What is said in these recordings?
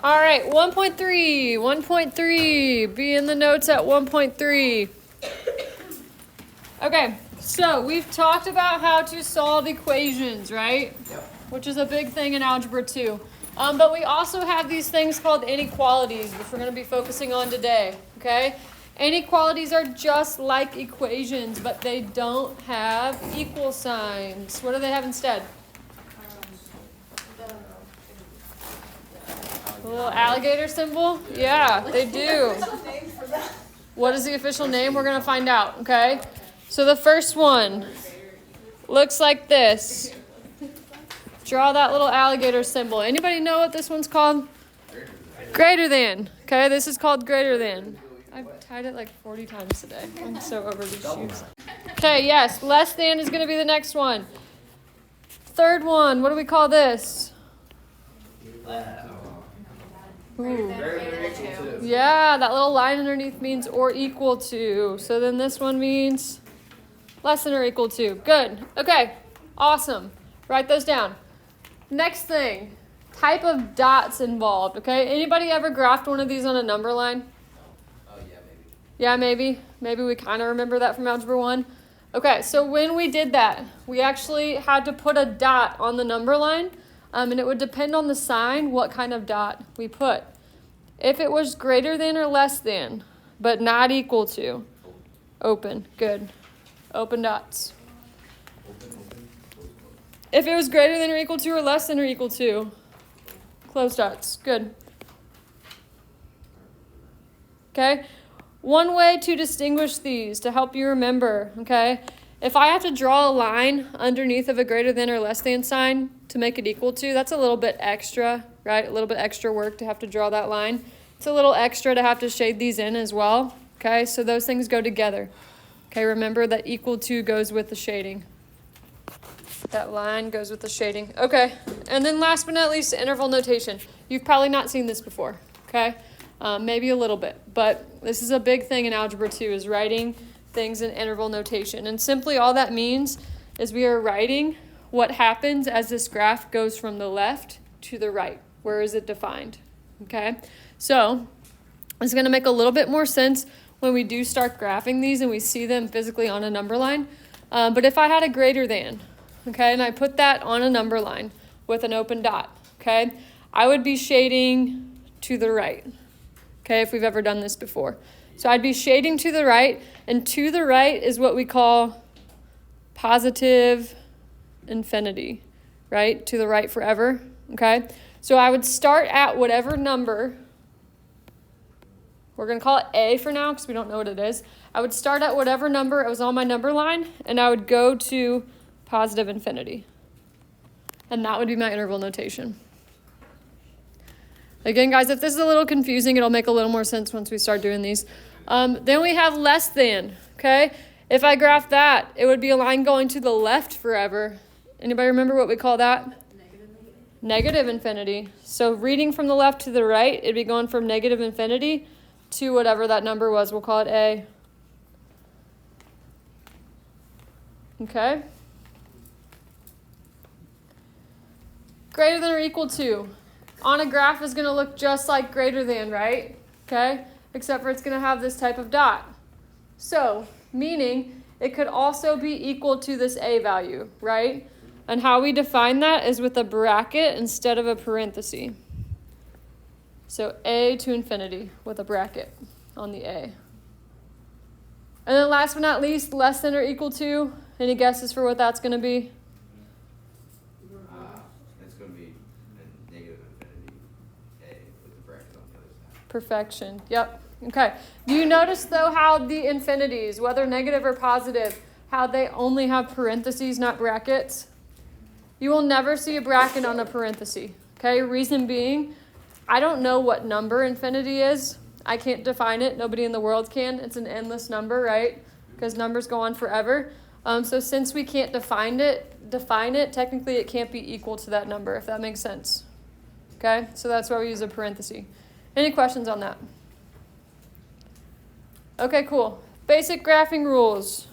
All right, 1.3, 1.3. Be in the notes at 1.3. Okay, so we've talked about how to solve equations, right? Yep. Which is a big thing in Algebra 2. But we also have these things called inequalities, which we're going to be focusing on today, okay? Inequalities are just like equations, but they don't have equal signs. What do they have instead? A little alligator symbol? Yeah, they do. What is the official name? We're going to find out, okay? So the first one looks like this. Draw that little alligator symbol. Anybody know what this one's called? Greater than. Okay, this is called greater than. I've tied it like 40 times today. I'm so over these shoes. Okay, yes, less than is going to be the next one. Third one, what do we call this? Ooh. Yeah, that little line underneath means or equal to. So then this one means less than or equal to. Good. Okay, awesome. Write those down. Next thing, type of dots involved, okay? Anybody ever graphed one of these on a number line? Oh, yeah, maybe. Yeah, maybe. Maybe we kind of remember that from Algebra 1. Okay, so when we did that, we actually had to put a dot on the number line, and it would depend on the sign what kind of dot we put. If it was greater than or less than, but not equal to, open. Good. Open dots. If it was greater than or equal to or less than or equal to, close dots. Good. Okay? One way to distinguish these to help you remember, okay? If I have to draw a line underneath of a greater than or less than sign to make it equal to, that's a little bit extra, right? A little bit extra work to have to draw that line. It's a little extra to have to shade these in as well, okay? So those things go together. Okay, remember that equal to goes with the shading. That line goes with the shading. Okay, and then last but not least, interval notation. You've probably not seen this before, okay? Maybe a little bit, but this is a big thing in Algebra 2 is writing things in interval notation. And simply all that means is we are writing what happens as this graph goes from the left to the right. Where is it defined, okay? So it's going to make a little bit more sense when we do start graphing these and we see them physically on a number line. But if I had a greater than, okay, and I put that on a number line with an open dot, okay, I would be shading to the right, okay, if we've ever done this before. So I'd be shading to the right, and to the right is what we call positive infinity, right? To the right forever, okay? So I would start at whatever number. We're going to call it A for now because we don't know what it is. I would start at whatever number was on my number line, and I would go to positive infinity. And that would be my interval notation. Again, guys, if this is a little confusing, it'll make a little more sense once we start doing these. Then we have less than, okay? If I graph that, it would be a line going to the left forever. Anybody remember what we call that? Negative infinity. So reading from the left to the right, it'd be going from negative infinity to whatever that number was. We'll call it A. Okay? Greater than or equal to. On a graph is going to look just like greater than, right? Okay? Except for it's going to have this type of dot. So, meaning it could also be equal to this A value, right? And how we define that is with a bracket instead of a parenthesis. So A to infinity with a bracket on the A. And then last but not least, less than or equal to. Any guesses for what that's going to be? It's going to be a negative infinity A with the bracket on the other side. Perfection. Yep. Okay. Do you notice, though, how the infinities, whether negative or positive, how they only have parentheses, not brackets? You will never see a bracket on a parenthesis. Okay? Reason being, I don't know what number infinity is. I can't define it. Nobody in the world can. It's an endless number, right? Because numbers go on forever. So since we can't define it, technically it can't be equal to that number, if that makes sense. Okay? So that's why we use a parenthesis. Any questions on that? Okay, cool. Basic graphing rules.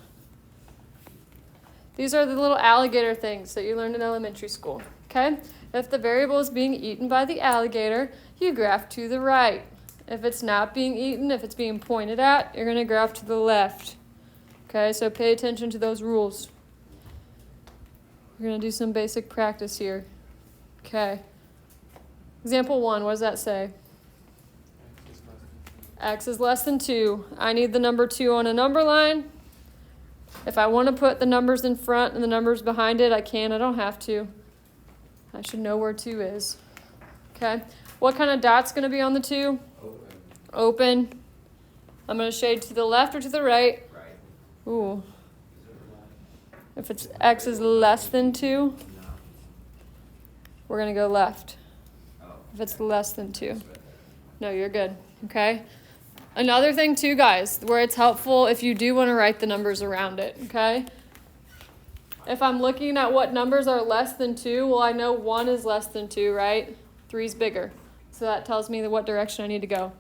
These are the little alligator things that you learned in elementary school. Okay? If the variable is being eaten by the alligator, you graph to the right. If it's not being eaten, if it's being pointed at, you're going to graph to the left. Okay, so pay attention to those rules. We're going to do some basic practice here. Okay. Example 1, what does that say? X is less than 2. I need the number 2 on a number line. If I want to put the numbers in front and the numbers behind it, I can. I don't have to. I should know where 2 is. Okay. What kind of dot's going to be on the 2? Open. I'm going to shade to the left or to the right? Right. Ooh. If it's X is less than 2, we're going to go left. If it's less than 2. No, you're good. Okay. Another thing too, guys, where it's helpful if you do want to write the numbers around it, okay? If I'm looking at what numbers are less than 2, well, I know 1 is less than 2, right? 3 is bigger. So that tells me what direction I need to go.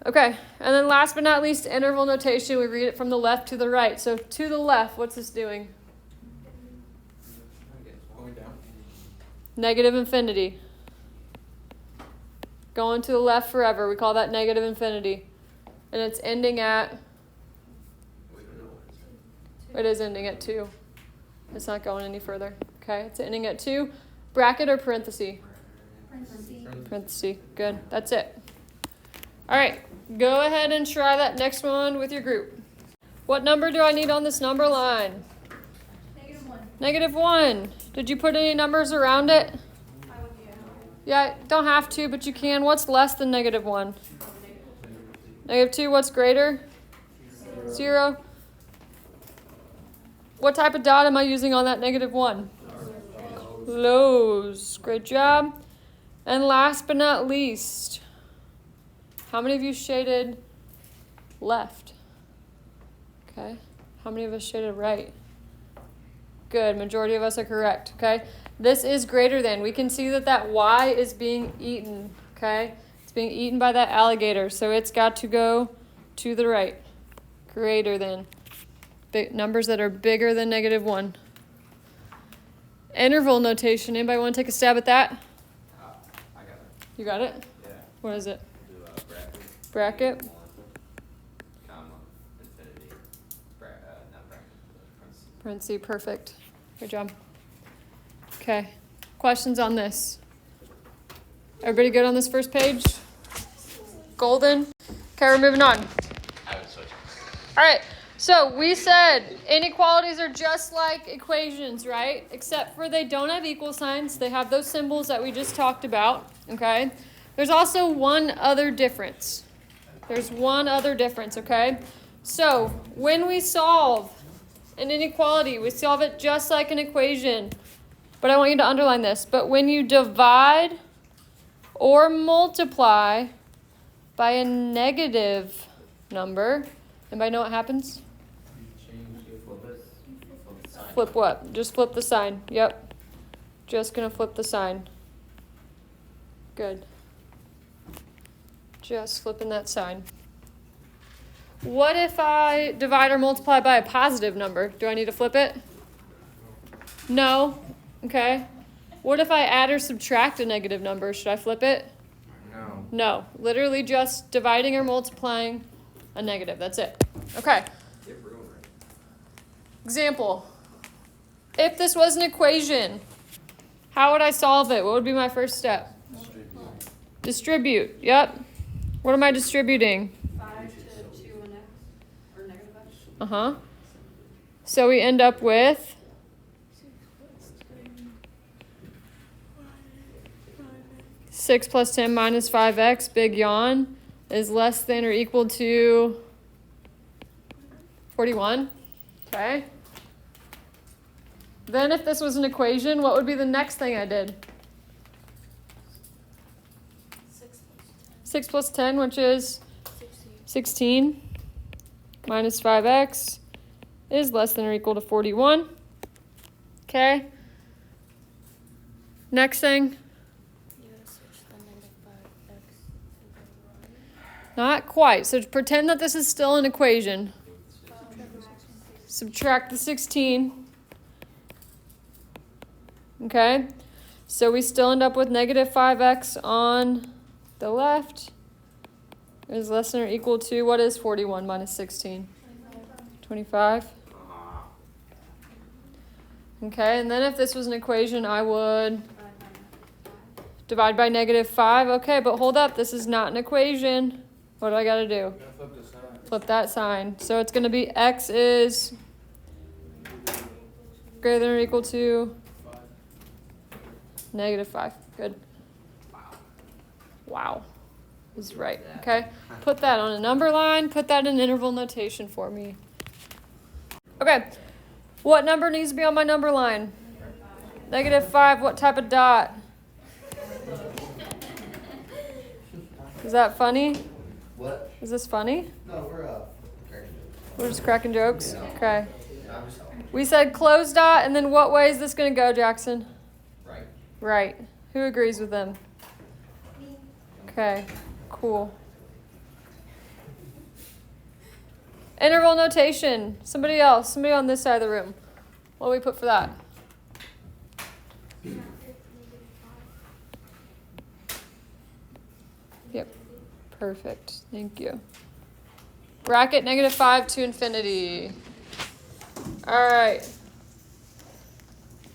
Okay, and then last but not least, interval notation. We read it from the left to the right. So to the left, what's this doing? Going down. Negative infinity. Going to the left forever. We call that negative infinity. And it's ending at... It is ending at 2. It's not going any further. Okay, it's ending at 2. Bracket or parenthesis? Parenthesis. Good. That's it. All right. Go ahead and try that next one with your group. What number do I need on this number line? Negative 1. Did you put any numbers around it? Yeah, don't have to, but you can. What's less than negative 1? Negative 2, what's greater? 0. What type of dot am I using on that negative 1? Close. Great job. And last but not least, how many of you shaded left? Okay. How many of us shaded right? Good. Majority of us are correct. Okay. This is greater than. We can see that Y is being eaten, okay? It's being eaten by that alligator, so it's got to go to the right. Greater than. Big numbers that are bigger than negative 1. Interval notation. Anybody want to take a stab at that? I got it. You got it? Yeah. What is it? Do bracket. Bracket. Comma. Infinity. Not bracket. Parenthesis. Perfect. Good job. Okay. Questions on this? Everybody good on this first page? Golden? Okay, we're moving on. I would switch. All right. So we said inequalities are just like equations, right? Except for they don't have equal signs. They have those symbols that we just talked about, okay? There's also one other difference. There's one other difference, okay? So when we solve an inequality, we solve it just like an equation. But I want you to underline this. But when you divide or multiply by a negative number, anybody know what happens? Flip what? Just flip the sign. Yep. Just going to flip the sign. Good. Just flipping that sign. What if I divide or multiply by a positive number? Do I need to flip it? No. Okay. What if I add or subtract a negative number? Should I flip it? No. No. Literally just dividing or multiplying a negative. That's it. Okay. Example. If this was an equation, how would I solve it? What would be my first step? Distribute. Yep. What am I distributing? 5 to 2 and x, or negative x. Uh-huh. So we end up with 6 plus 10 minus 5x, big yawn, is less than or equal to 41. Okay. Then if this was an equation, what would be the next thing I did? 6 plus 10, which is 16 minus 5x is less than or equal to 41. Okay. Next thing. Not quite. So pretend that this is still an equation. Subtract the 16. Okay. So we still end up with negative 5x on the left is less than or equal to, what is 41 minus 16? 25. Okay, and then if this was an equation, I would divide by negative 5. Okay, but hold up, this is not an equation. What do I got to do? Flip that sign. So it's going to be x is greater than or equal to negative 5. Good. Wow. Is right. Okay. Put that on a number line. Put that in interval notation for me. Okay. What number needs to be on my number line? Negative 5. What type of dot? Is that funny? What? Is this funny? No, we're cracking We're just cracking jokes? Yeah. Okay. I'm just helping. We said closed dot, and then what way is this going to go, Jackson? Right. Right. Who agrees with them? Okay. Cool. Interval notation. Somebody else. Somebody on this side of the room. What do we put for that? Yep. Perfect. Thank you. Bracket negative 5 to infinity. All right.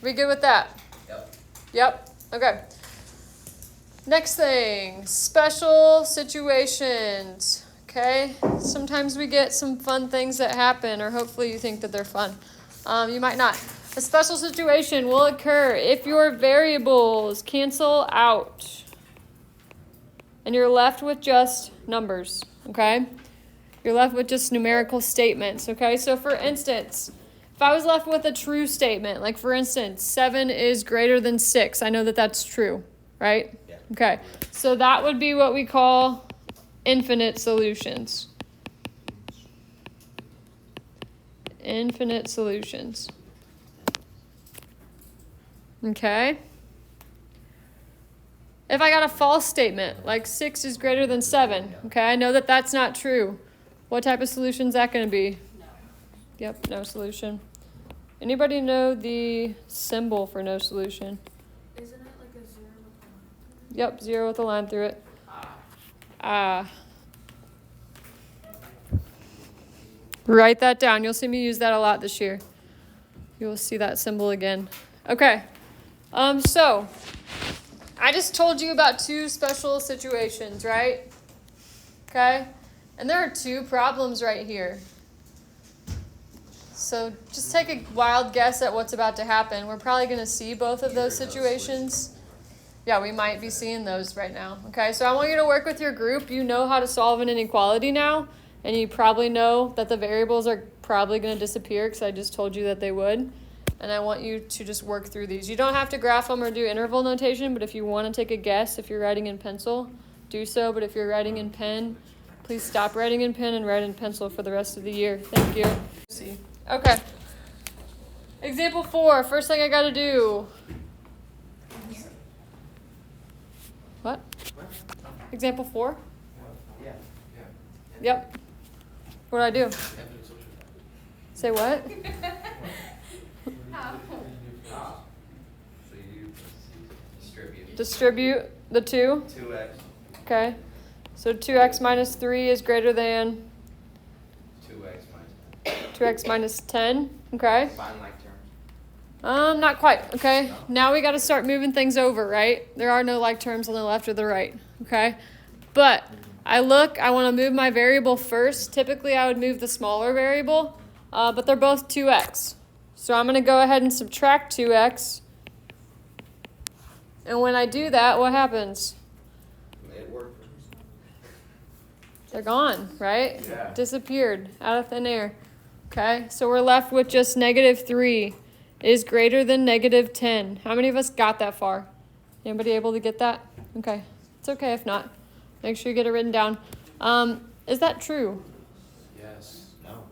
We good with that? Yep. Yep. Okay. Next thing, special situations. Okay. Sometimes we get some fun things that happen, or hopefully you think that they're fun. You might not. A special situation will occur if your variables cancel out and you're left with just numbers. Okay. You're left with just numerical statements. Okay. So for instance, if I was left with a true statement, like for instance, 7 is greater than 6, I know that that's true, right? Yeah. Okay, so that would be what we call infinite solutions. Infinite solutions. Okay. If I got a false statement, like 6 is greater than 7, okay, I know that that's not true. What type of solution is that going to be? No. Yep, no solution. Anybody know the symbol for no solution? Isn't it like a 0 with a line? Yep, 0 with a line through it. Write that down. You'll see me use that a lot this year. You will see that symbol again. Okay. So I just told you about 2 special situations, right? Okay. And there are 2 problems right here. So just take a wild guess at what's about to happen. We're probably going to see both of those situations. Yeah, we might be seeing those right now. Okay, so I want you to work with your group. You know how to solve an inequality now, and you probably know that the variables are probably going to disappear because I just told you that they would. And I want you to just work through these. You don't have to graph them or do interval notation, but if you want to take a guess, if you're writing in pencil, do so. But if you're writing in pen, please stop writing in pen and write in pencil for the rest of the year. Thank you. See. Okay. Example 4. First thing I got to do. What? Example 4? Yeah. Yep. What do I do? Say what? So you distribute. Distribute the 2. 2x. Okay. So 2x minus 3 is greater than 2x minus 10. Okay. Find like terms. Not quite. Okay. Now we got to start moving things over, right? There are no like terms on the left or the right. Okay. But I want to move my variable first. Typically I would move the smaller variable, but they're both 2x. So I'm going to go ahead and subtract 2x. And when I do that, what happens? It worked. They're gone, right? Yeah. Disappeared out of thin air. Okay, so we're left with just negative 3 is greater than negative 10. How many of us got that far? Anybody able to get that? Okay, it's okay if not. Make sure you get it written down. Is that true? Yes. No.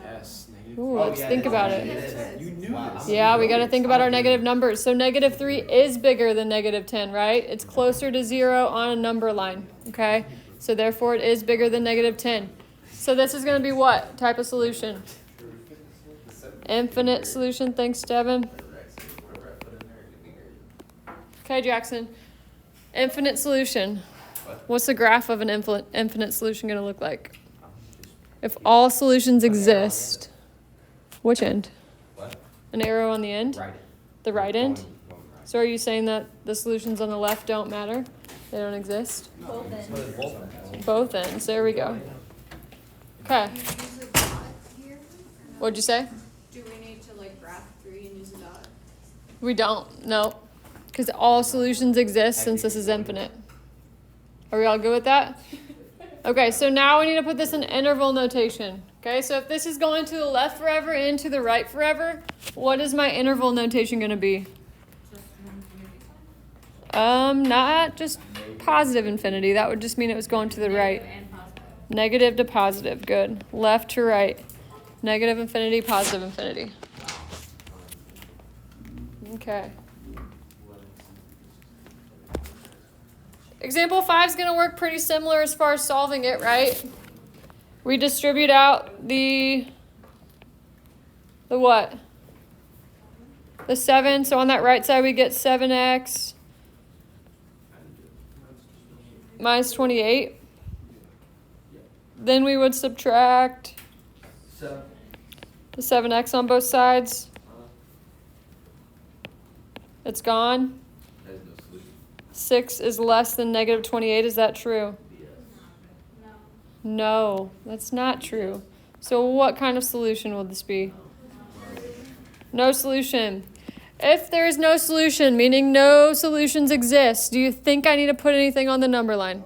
Yes. Ooh, let's think about it. You knew this. Yeah, we got to think about our negative numbers. So negative 3 is bigger than negative 10, right? It's closer to 0 on a number line, okay? So therefore it is bigger than negative 10. So this is going to be what type of solution? Infinite solution. Thanks, Devin. Okay, Jackson. Infinite solution. What? What's the graph of an infinite solution going to look like? If all solutions exist, which end? What? An arrow on the end? Right. The right end? Going right. So are you saying that the solutions on the left don't matter? They don't exist? Both ends. Both ends. There we go. Okay. Do you use a dot here? What'd you say? Do we need to like graph 3 and use a dot? We don't. No. Because all solutions exist since this is infinite. Are we all good with that? Okay, so now we need to put this in interval notation. Okay, so if this is going to the left forever and to the right forever, what is my interval notation going to be? Not just positive infinity. That would just mean it was going to the right. And positive. Negative to positive. Good. Left to right. Negative infinity, positive infinity. Okay. Example 5 is going to work pretty similar as far as solving it, right? We distribute out the what? The 7. So on that right side, we get 7x minus 28. Then we would subtract So. the 7x on both sides. It's gone. There's no solution. 6 is less than negative 28. Is that true? No, that's not true. So what kind of solution will this be? No solution. If there is no solution, meaning no solutions exist, do you think I need to put anything on the number line?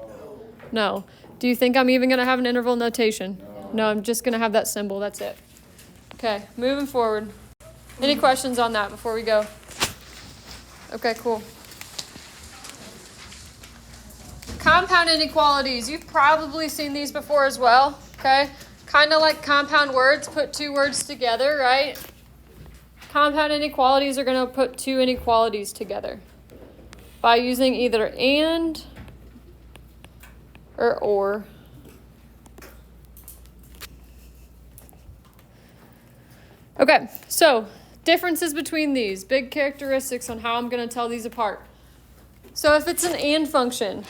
No. Do you think I'm even going to have an interval notation? No, I'm just going to have that symbol. That's it. Okay, moving forward. Any questions on that before we go? Okay, cool. Compound inequalities. You've probably seen these before as well, okay? Kind of like compound words, put two words together, right? Compound inequalities are going to put two inequalities together by using either and or. Okay, so differences between these, big characteristics on how I'm going to tell these apart. So if it's an and function,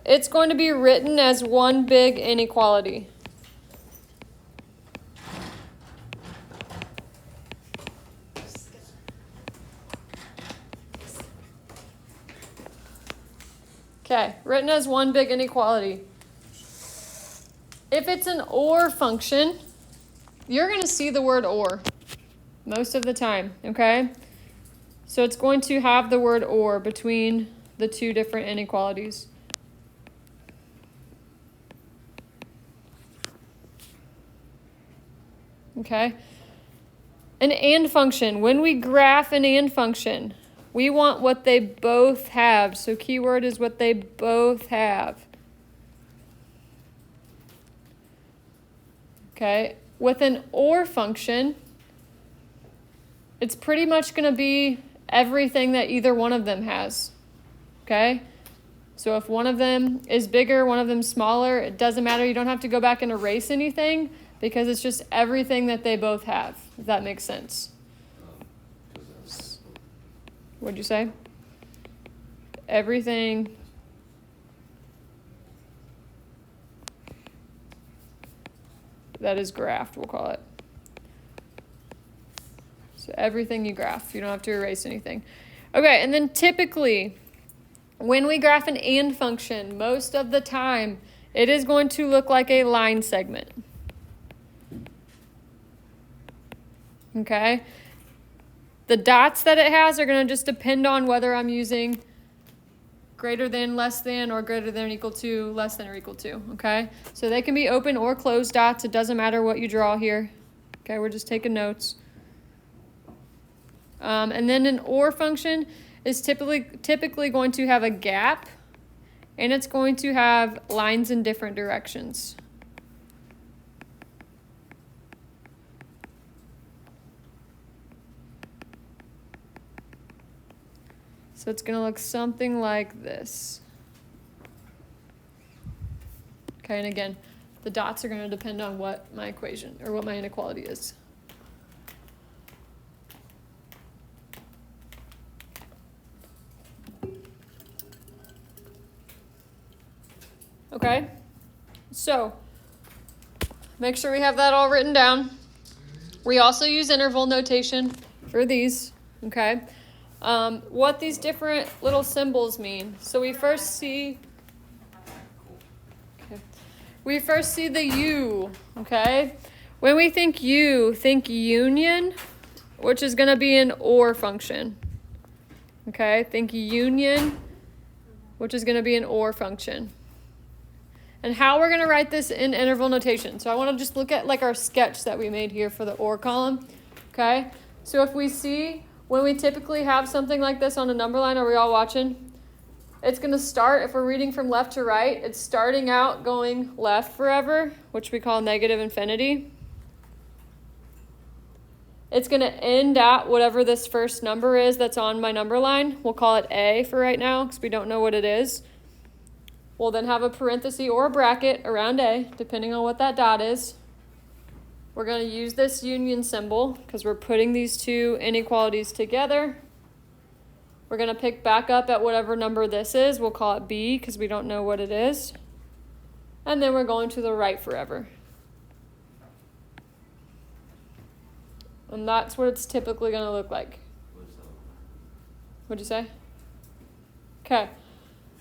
it's going to be written as one big inequality. Okay, written as one big inequality. If it's an or function, you're going to see the word or most of the time, okay? So it's going to have the word or between the two different inequalities. Okay? An and function. When we graph an and function, we want what they both have. So keyword is what they both have. Okay? With an or function, it's pretty much going to be everything that either one of them has. Okay? So if one of them is bigger, one of them smaller, it doesn't matter. You don't have to go back and erase anything because it's just everything that they both have, if that makes sense. What'd you say? Everything. That is graphed, we'll call it. So everything you graph, you don't have to erase anything. Okay, and then typically, when we graph an and function, most of the time, it is going to look like a line segment. Okay? The dots that it has are going to just depend on whether I'm using greater than, less than, or greater than or equal to, less than or equal to. Okay? So they can be open or closed dots. It doesn't matter what you draw here. Okay, we're just taking notes. And then an or function is typically going to have a gap, and it's going to have lines in different directions. So it's going to look something like this. Okay, and again, the dots are going to depend on what my equation or what my inequality is. Okay? So, make sure we have that all written down. We also use interval notation for these, okay? What these different little symbols mean. So we first see the U, okay? When we think U, think union, which is going to be an OR function. Okay, think union, which is going to be an OR function. And how we're going to write this in interval notation. So I want to just look at like our sketch that we made here for the OR column. Okay, so if we see when we typically have something like this on a number line, are we all watching? It's going to start, if we're reading from left to right, it's starting out going left forever, which we call negative infinity. It's going to end at whatever this first number is that's on my number line. We'll call it A for right now because we don't know what it is. We'll then have a parenthesis or a bracket around A, depending on what that dot is. We're going to use this union symbol because we're putting these two inequalities together. We're going to pick back up at whatever number this is. We'll call it B because we don't know what it is. And then we're going to the right forever. And that's what it's typically going to look like. What'd you say? Okay.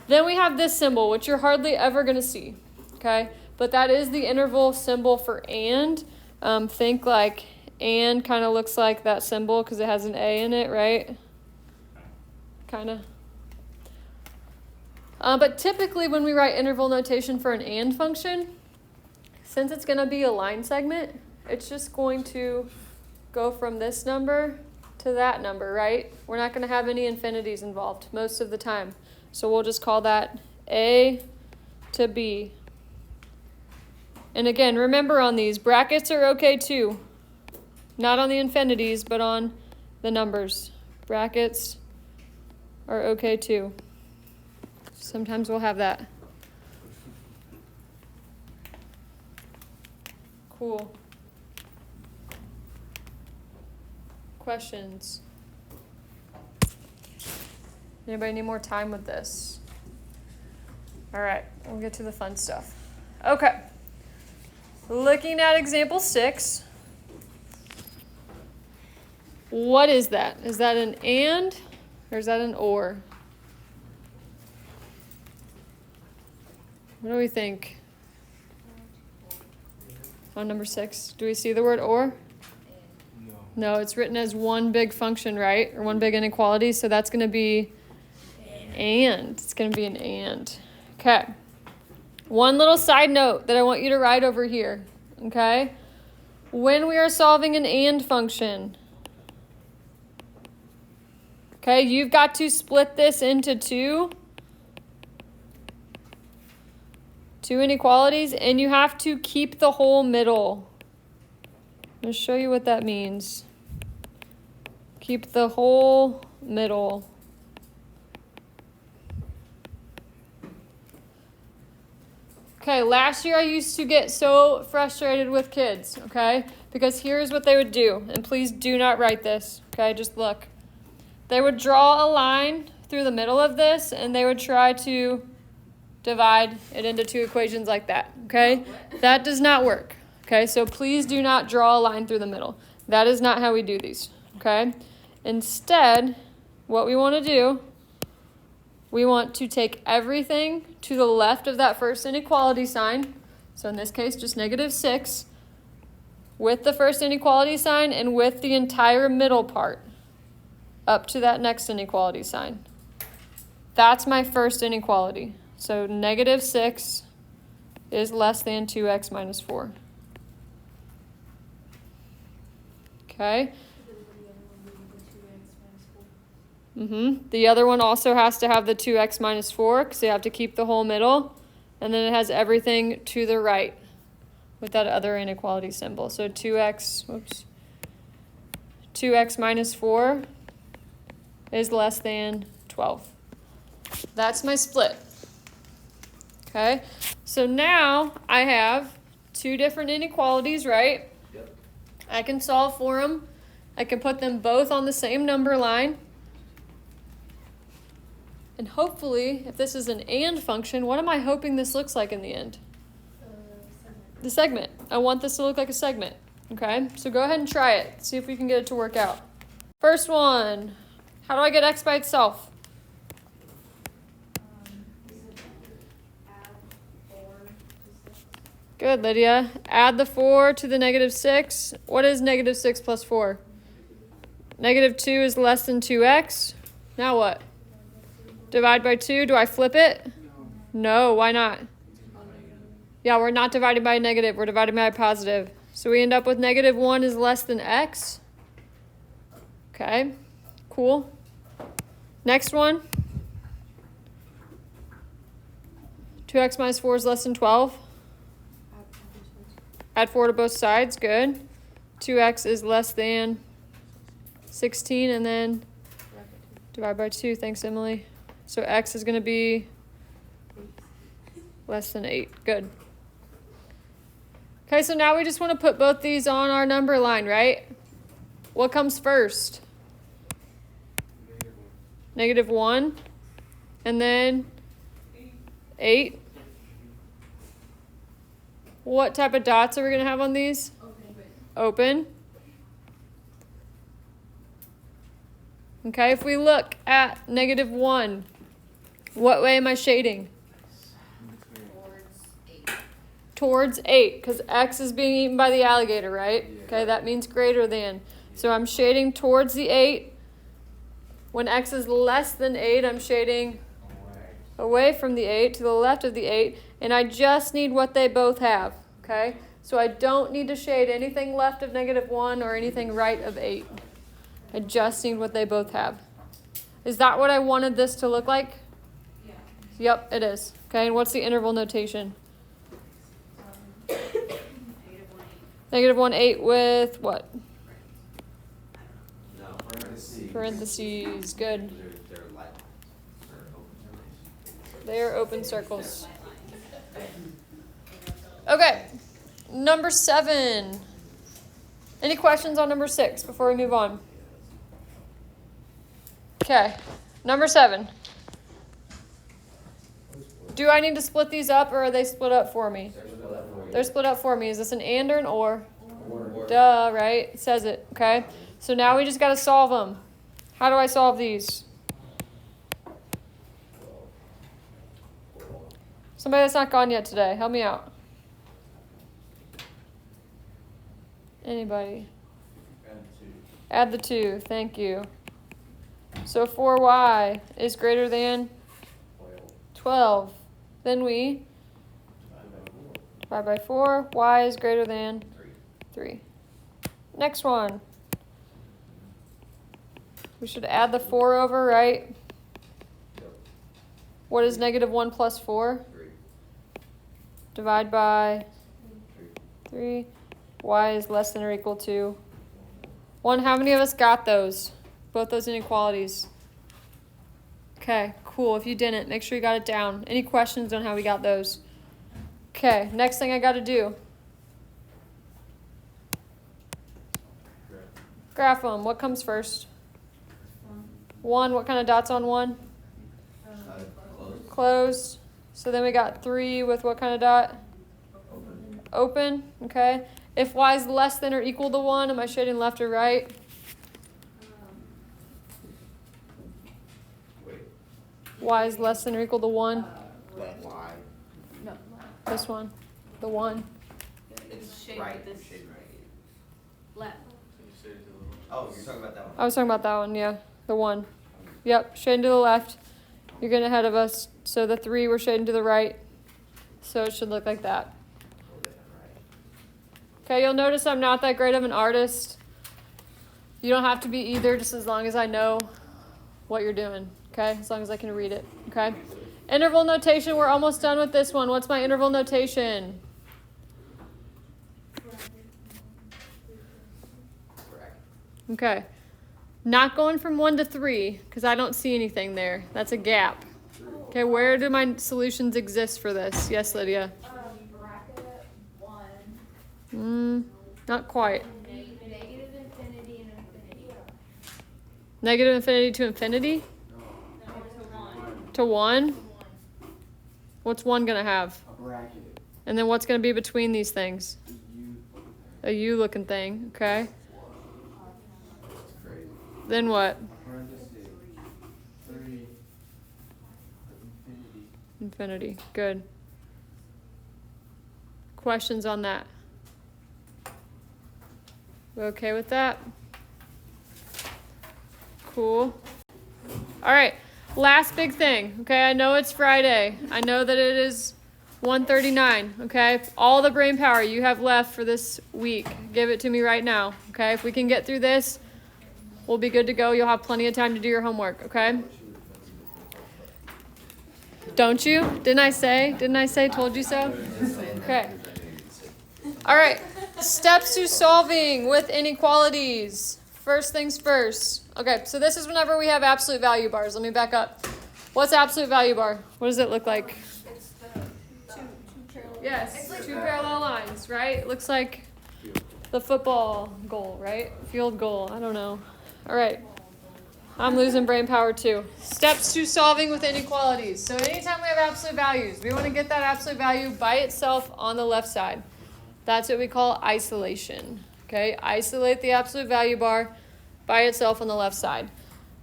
Then we have this symbol, which you're hardly ever going to see. Okay? But that is the interval symbol for and. Think like and kind of looks like that symbol because it has an A in it, right? Kind of. But typically when we write interval notation for an and function, since it's going to be a line segment, it's just going to go from this number to that number, right? We're not going to have any infinities involved most of the time. So we'll just call that A to B. And again, remember on these, brackets are okay too. Not on the infinities, but on the numbers. Brackets are okay too. Sometimes we'll have that. Cool. Questions? Anybody need more time with this? All right, we'll get to the fun stuff. Okay. Looking at example 6. What is that? Is that an and or is that an or? What do we think? On number 6, do we see the word or? No, it's written as one big function, right? Or one big inequality, so that's going to be and. It's going to be an and. Okay. One little side note that I want you to write over here, okay? When we are solving an and function, okay, you've got to split this into two inequalities, and you have to keep the whole middle. I'm going to show you what that means. Keep the whole middle. Okay, last year I used to get so frustrated with kids, okay? Because here's what they would do, and please do not write this, okay? Just look. They would draw a line through the middle of this, and they would try to divide it into two equations like that, okay? That does not work, okay? So please do not draw a line through the middle. That is not how we do these, okay? Instead, what we want to do, we want to take everything to the left of that first inequality sign. So in this case, just -6 with the first inequality sign and with the entire middle part up to that next inequality sign. That's my first inequality. So -6 is less than 2x minus 4. Okay. The other one also has to have the 2x minus 4 because you have to keep the whole middle. And then it has everything to the right with that other inequality symbol. So 2x minus 4 is less than 12. That's my split. Okay, so now I have two different inequalities, right? Yep. I can solve for them. I can put them both on the same number line. And hopefully, if this is an and function, what am I hoping this looks like in the end? The segment. I want this to look like a segment. Okay, so go ahead and try it. See if we can get it to work out. First one. How do I get x by itself? Good, Lydia. Add the 4 to the -6. What is -6 plus 4? -2 is less than 2x. Now what? Divide by 2. Do I flip it? No, why not? Yeah, we're not dividing by a negative. We're dividing by a positive. So we end up with -1 is less than x. Okay, cool. Next one. 2x minus 4 is less than 12. Add 4 to both sides. Good. 2x is less than 16, and then divide by 2. Thanks, Emily. So x is going to be less than 8. Good. Okay, so now we just want to put both these on our number line, right? What comes first? -1. And then 8. What type of dots are we going to have on these? Open. Okay, if we look at -1, what way am I shading? Towards 8, because x is being eaten by the alligator, right? Okay, that means greater than. So I'm shading towards the 8. When x is less than 8, I'm shading away from the 8, to the left of the 8, and I just need what they both have, okay? So I don't need to shade anything left of -1 or anything right of 8. I just need what they both have. Is that what I wanted this to look like? Yeah. Yep, it is. Okay, and what's the interval notation? -1, 8 with what? No, Parentheses. Good. They're light lines. They are open circles. Okay, number 7. Any questions on number 6 before we move on? Okay, number 7. Do I need to split these up, or are they split up for me? They're split up for me. Is this an and or an or? Duh, right? It says it, okay? So now we just got to solve them. How do I solve these? Somebody that's not gone yet today, help me out. Anybody? Add the 2, thank you. So 4y is greater than 12. Then we divide by 4. Y is greater than 3. Next one. We should add the 4 over, right? What is -1 plus 4? 3. Divide by 3. Y is less than or equal to 1. How many of us got those? Both those inequalities. Okay, cool. If you didn't, make sure you got it down. Any questions on how we got those? Okay, next thing I got to do. Graph them. What comes first? 1. What kind of dot's on 1? Close. Closed. So then we got 3 with what kind of dot? Open. Open. Okay. If y is less than or equal to 1, am I shading left or right? Wait. Y is less than or equal to 1. Why? No. This one. The 1. It's Shade right. this. Shade right. Left. Oh, you're talking about that one. I was talking about that one, yeah. The 1. Yep, shading to the left. You're getting ahead of us. So the 3, we're shading to the right. So it should look like that. Okay, you'll notice I'm not that great of an artist. You don't have to be either, just as long as I know what you're doing. Okay, as long as I can read it. Okay. Interval notation, we're almost done with this one. What's my interval notation? Correct. Okay. Not going from 1 to 3, because I don't see anything there. That's a gap. Okay, where do my solutions exist for this? Yes, Lydia. Bracket 1. Not quite. Negative infinity and infinity. Negative infinity to infinity? No, to 1. to 1. What's 1 going to have? A bracket. And then what's going to be between these things? You. A U looking thing, okay? That's crazy. Then what? Parentheses. 3. Infinity. Infinity. Good. Questions on that? We okay with that? Cool. All right. Last big thing. Okay, I know it's Friday. I know that it is 1:39. Okay, all the brain power you have left for this week, give it to me right now. Okay, if we can get through this, we'll be good to go. You'll have plenty of time to do your homework. Okay. Don't you? Didn't I say? Told you so? Okay. All right. Steps to solving with inequalities. First things first. Okay, so this is whenever we have absolute value bars. Let me back up. What's absolute value bar? What does it look like? It's the two parallel. Yes, It's like two parallel lines, right? It looks like the football goal, right? Field goal. I don't know. All right. I'm losing brain power too. Steps to solving with inequalities. So anytime we have absolute values, we want to get that absolute value by itself on the left side. That's what we call isolation. Okay, isolate the absolute value bar by itself on the left side.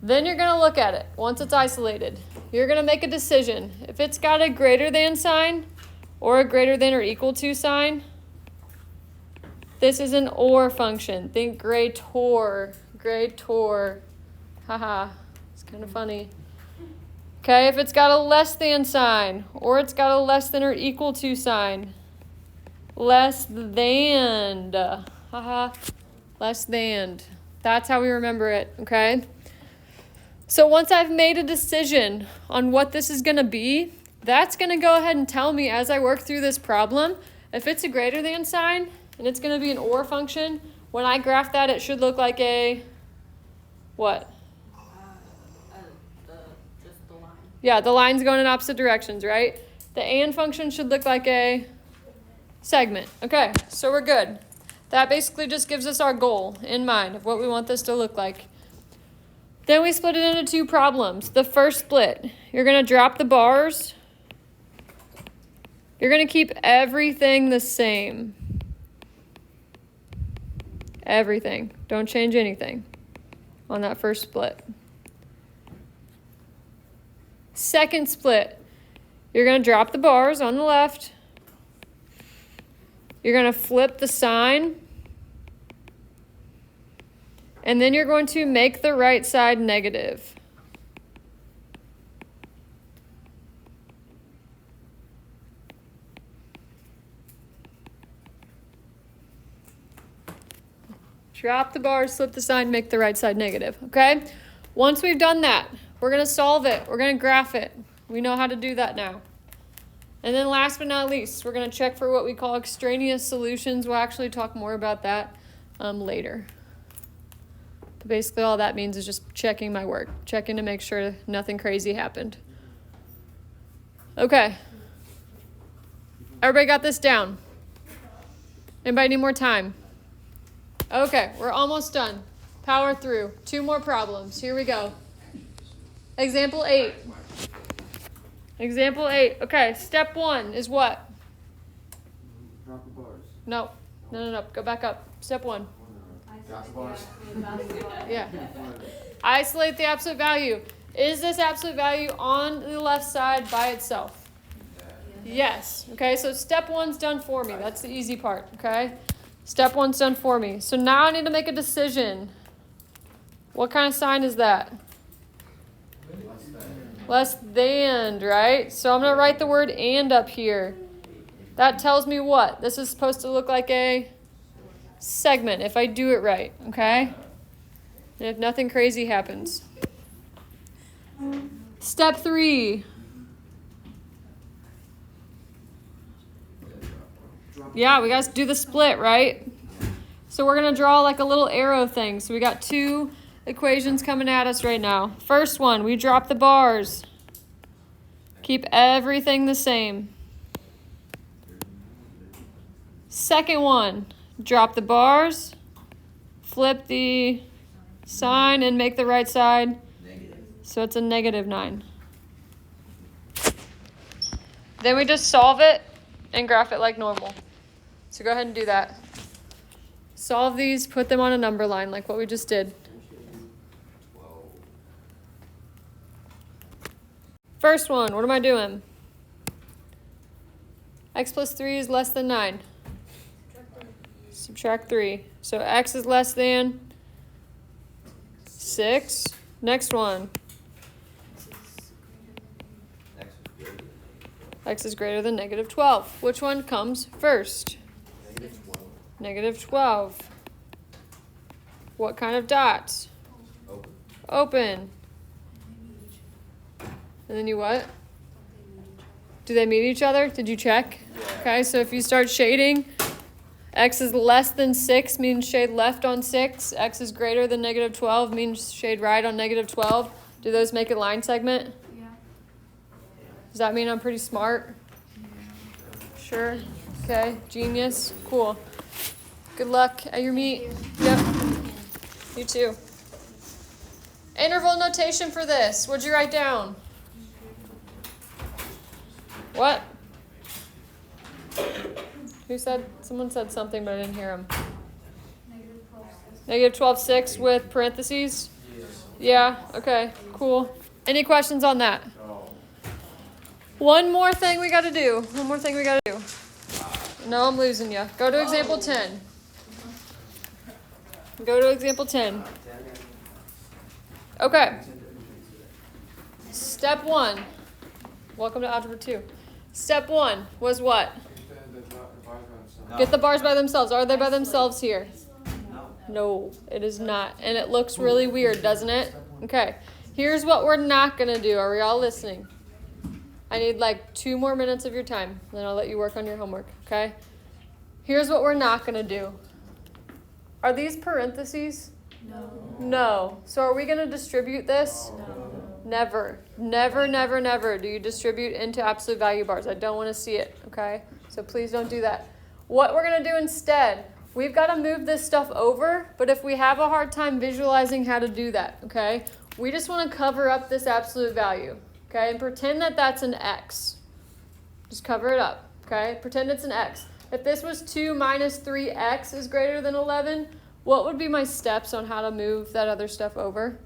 Then you're going to look at it once it's isolated. You're going to make a decision. If it's got a greater than sign or a greater than or equal to sign, this is an or function. Think greater. Haha, it's kind of funny. Okay, if it's got a less than sign or it's got a less than or equal to sign, less than. Haha, less than. That's how we remember it, okay? So once I've made a decision on what this is going to be, that's going to go ahead and tell me as I work through this problem, if it's a greater than sign and it's going to be an or function, when I graph that, it should look like a what? Just the line. Yeah, the line's going in opposite directions, right? The and function should look like a segment. Okay, so we're good. That basically just gives us our goal in mind of what we want this to look like. Then we split it into two problems. The first split, you're going to drop the bars. You're going to keep everything the same. Everything. Don't change anything on that first split. Second split, you're going to drop the bars on the left. You're going to flip the sign. And then you're going to make the right side negative. Drop the bars, flip the sign, make the right side negative. Okay? Once we've done that, we're going to solve it. We're going to graph it. We know how to do that now. And then last but not least, we're going to check for what we call extraneous solutions. We'll actually talk more about that later. But basically all that means is just checking my work, checking to make sure nothing crazy happened. Okay. Everybody got this down? Anybody need more time? Okay, we're almost done. Power through. 2 more problems. Here we go. Example 8. Example 8. Okay, step 1 is what? Drop the bars. No. Go back up. Step 1. Drop the bars. Yeah. Isolate the absolute value. Is this absolute value on the left side by itself? Yes. Okay, so step 1's done for me. That's the easy part, okay? Step 1's done for me. So now I need to make a decision. What kind of sign is that? Less than, right? So I'm going to write the word and up here. That tells me what? This is supposed to look like a segment if I do it right, okay? And if nothing crazy happens. Step 3. Yeah, we got to do the split, right? So we're going to draw like a little arrow thing. So we got 2 equations coming at us right now. First one, we drop the bars. Keep everything the same. Second one, drop the bars, flip the sign, and make the right side. Negative. So it's a -9. Then we just solve it and graph it like normal. So go ahead and do that. Solve these, put them on a number line like what we just did. 12. First one, what am I doing? X plus 3 is less than 9. Subtract 3. So x is less than 6. Next one. X is greater than X is greater than negative 12. Which one comes first? negative 12. Negative 12. What kind of dots? Open. Open. And then you what? Do they meet each other? Did you check? Yeah. Okay, so if you start shading, x is less than 6 means shade left on 6. X is greater than negative 12 means shade right on negative 12. Do those make a line segment? Yeah. Does that mean I'm pretty smart? Sure. Okay, genius. Cool. Good luck at your meet. Yep. You too. Interval notation for this. What'd you write down? What? Who said? Someone said something, but I didn't hear him. Negative 12.6 with parentheses? Yeah, okay, cool. Any questions on that? One more thing we gotta do. No, I'm losing you. Go to example 10. Go to example 10. Okay. Step 1. Welcome to Algebra 2. Step 1 was what? Get the bars by themselves. Are they by themselves here? No, it is not. And it looks really weird, doesn't it? Okay. Here's what we're not going to do. Are we all listening? I need like 2 more minutes of your time. Then I'll let you work on your homework, okay? Here's what we're not going to do. Are these parentheses? No. So are we going to distribute this? Never. Never, never, never do you distribute into absolute value bars. I don't want to see it, okay? So please don't do that. What we're going to do instead, we've got to move this stuff over, but if we have a hard time visualizing how to do that, okay, we just want to cover up this absolute value, okay, and pretend that that's an x. Just cover it up, okay? Pretend it's an x. If this was 2 minus 3x is greater than 11, what would be my steps on how to move that other stuff over?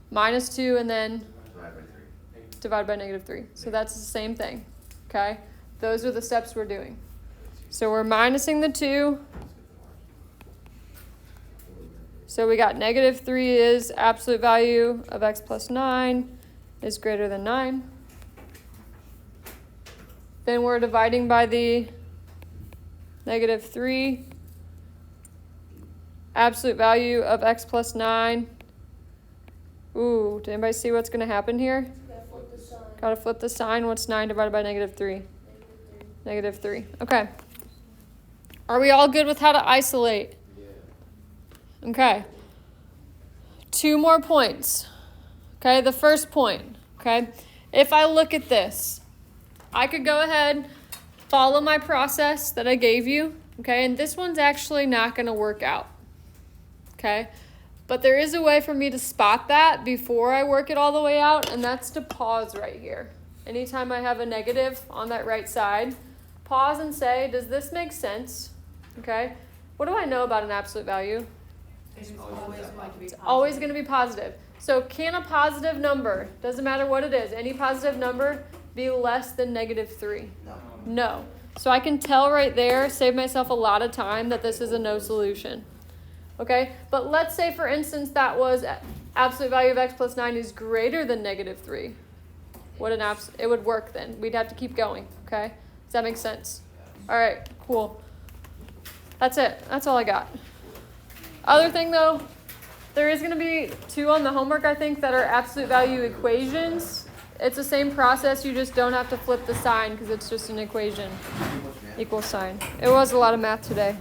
Minus 2. -2 and then Divide by 3. divide by -3. So that's the same thing, okay? Those are the steps we're doing. So we're minusing the 2. So we got -3 is absolute value of x plus 9 is greater than 9. Then we're dividing by the -3. Absolute value of x plus 9. Ooh, did anybody see what's going to happen here? Gotta flip the sign. What's 9 divided by -3? -3. Okay. Are we all good with how to isolate? Okay. 2 more points. Okay, the first point. Okay. If I look at this, I could go ahead, follow my process that I gave you. Okay, and this one's actually not going to work out. Okay. But there is a way for me to spot that before I work it all the way out, and that's to pause right here. Anytime I have a negative on that right side, pause and say, does this make sense? Okay. What do I know about an absolute value? It's always going to be It's always going to be positive. So can a positive number, doesn't matter what it is, any positive number be less than -3? No. No. So I can tell right there, save myself a lot of time, that this is a no solution. Okay, but let's say, for instance, that was absolute value of x plus 9 is greater than -3. It would work then. We'd have to keep going, okay? Does that make sense? All right, cool. That's it. That's all I got. Other thing, though, there is going to be 2 on the homework, I think, that are absolute value equations. It's the same process. You just don't have to flip the sign because it's just an equation. Equal sign. It was a lot of math today.